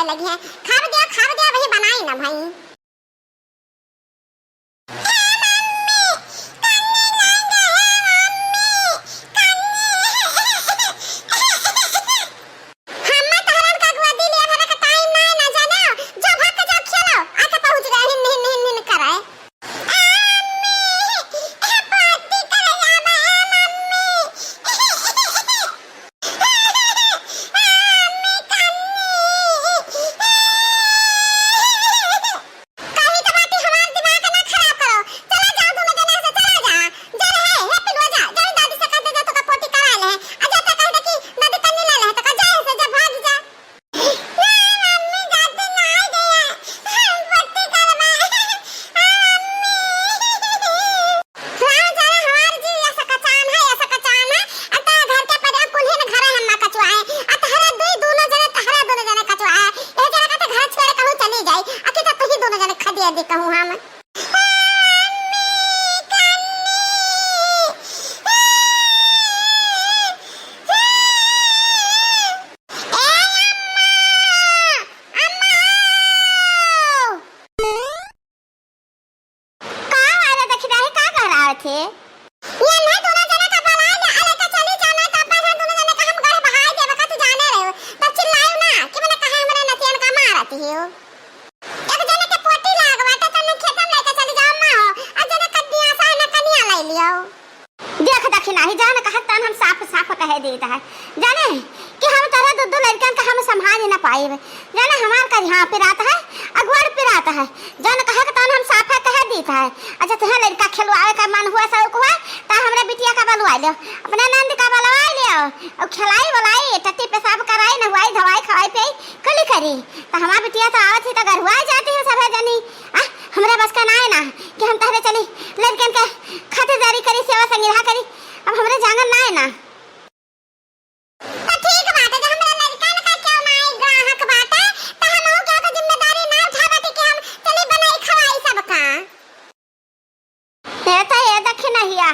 खाए लगी है। खा दिया वही बनाई ना भाई। थे ये नहीं दोनों जने का बलाय ना अले का चली जाना का पर दोनों जने का हम घर बहाय देबे का तू जाने रहे हो तब चिल्लायो ना कि मैंने कहा हमरे नतियन का मारती हो एक जने के पोटी लागवाटे तने खेतम लेके चली जाओ मां हो आ जने कदिया सा न कनिया ले लियो देख दखी नहीं जाने कहा तन हम साफ साफ कह देता है जाने कि हम तारा दो लड़कन का हम संभाल ना पाए जाने हमार का यहां पे रात है अगवाड़ पे रात है जाने कहा कि तन हम साफ कह देता है अच्छा तुहा लड़का खिलवाए का मन हुआ सब हुआ ता हमरा बिटिया का बलवा लियो अपने नंद का बलवा लियो और खिलाई वलाई टट्टी पेशाब कराई नहवाई धवाई खवाई पे कली करी ता हमार बिटिया तो आवत ही त घरवा जाती है सब जनी आ हमरा बस का ना है ना कि हम तहरे चली लड़कन के खातिरदारी करी सेवा संगिरहा करी अब हमरे जांगन ना है ना तो ठीक बात है जो हमरा लड़कन का क्यों ना ग्राहक बात है तो हम हो क्या तो जिम्मेदारी ना उठावती कि हम चली बनाई खवाई सबका ये दखी नहीं आ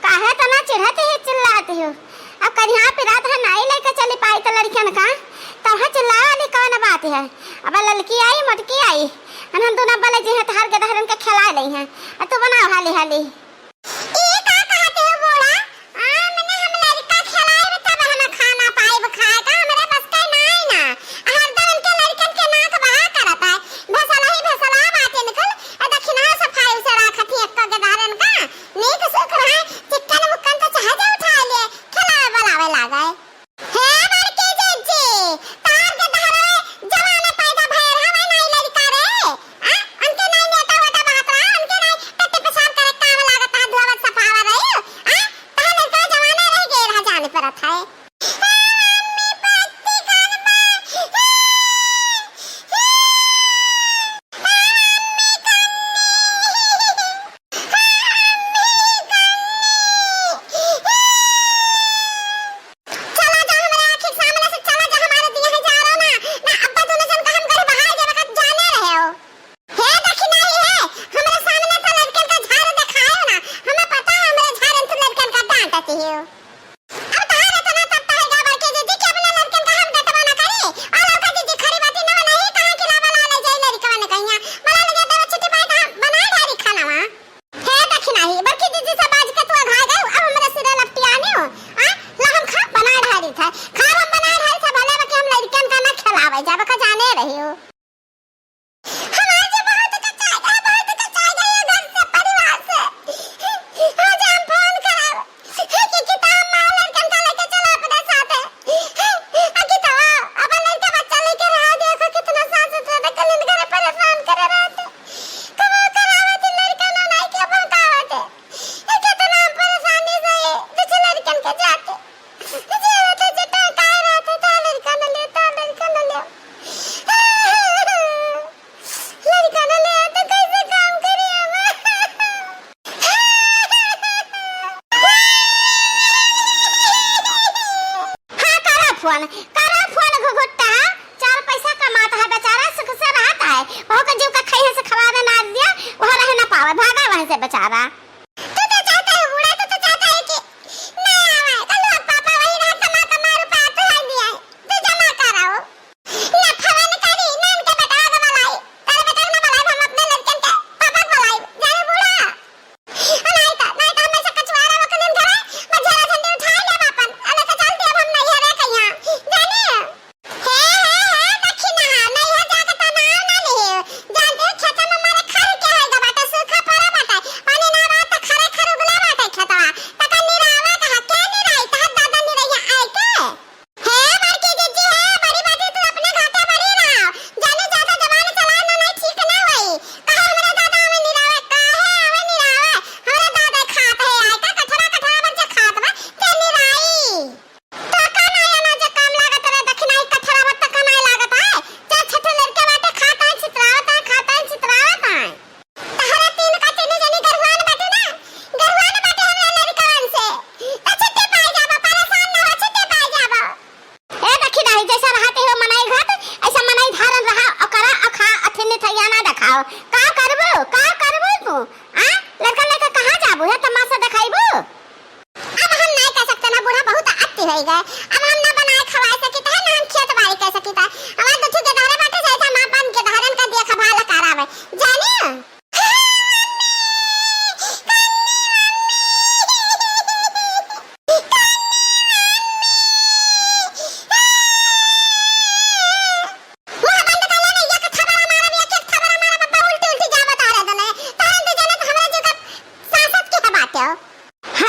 काहे तना चिढ़ते है चिल्लाते हो अब कर यहाँ पे रात है नाई लेके चली पाई तो लड़कियन का तब चिल्ला वाली कौन बात है अब लड़की आई मटकी आई हम दोनों बले जी है तो हर गदहरन के खिला रही हैं तू बना हाली हाली ये का कहते हो बोला मैंने हम लड़का खिलाए तब हम खाना पाए खाए का हमरे बस का नहीं ना हर दरन के लड़कन के नाक बहा करता है भसला बातें निकल दक्षिणा सफाई से रखती एक गदहरन का नीक सुख रहा चिकन मुक्कन तो चाहे जा उठा लिए खिलाए बनावे लागे हे बड़के जज्जी तार के धरे जवाने पैदा भैर हवा नहीं लड़का रे उनके नहीं नेता होता बात रहा उनके नहीं टट्टी पेशाब करे काम लागत है धोवत सफावा रही ता लड़का जवाने रह गए रह जाने पर था फोन घुघुट्टा चार पैसा कमाता है बेचारा सुख से रहता है वह का जीव का खाई से खवा दे ना दिया वह रह ना पावे भागा वहां से बेचारा तू तो चाहता है उड़ा तो चाहता है कि नहीं आवे कल पापा वही रहा कमा रुपया तो है दिया तू जमा कराओ ना फवन कर का करबो तू आ लड़का लेके कहां जाबो है तमाशा दिखाइबो। अब हम नहीं कह सकते ना, बूढ़ा बहुत अति हो गए। अब हम ना बनाए खवाए सकी है ना हम खेत बाड़ी कह सकी था। हमार दुठू के धारे बाटे जैसा मां पान के धारन का देख भाला करावे जाने।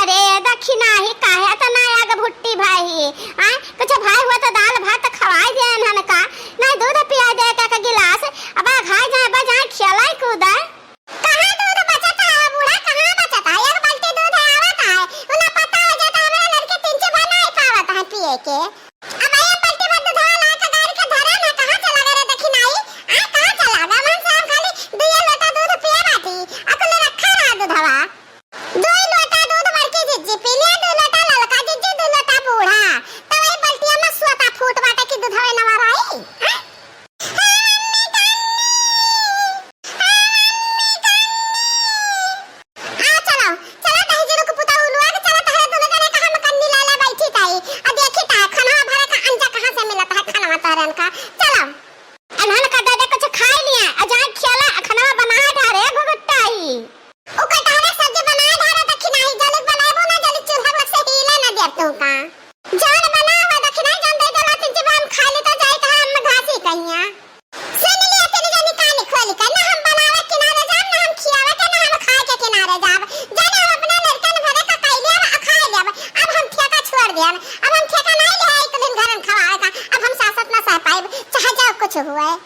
अरे दक्षिणा ही काहे त ना आग भुट्टी भाई आ कुछ भाई हुआ तो दाल भात खवाई दे हन का नहीं दूध पिया दे का गिलास अब खाई जाए बजाए खिलाई कूदा। कहां दूध बचता है बूढ़ा, कहां बचता है? एक बाल्टी दूध है आवत है उन्हें पता हो जाता हमारे लड़के तीन से भर नहीं पावत है पिए के। अब एक बाल्टी में दूध ला के गाड़ी के धरे ना कहां चला गए दक्षिणाई आ कहां चला गया? मन से हम खाली 2 लोटा दूध पिए बाटी अकले रखा रहा दूधवा 2 लोटा दूध बड़की जिज्जी पी लिया 2 लोटा ललका जिज्जी 2 लोटा बूढ़ा तो वही बल्टिया में स्वता फूट बाटे की दूध हवे नवा रही। अब हम ठेका नहीं ले एक दिन घरन खवाएगा, अब हम सासत ना सह पाए चाहे जाओ कुछ हुआ है।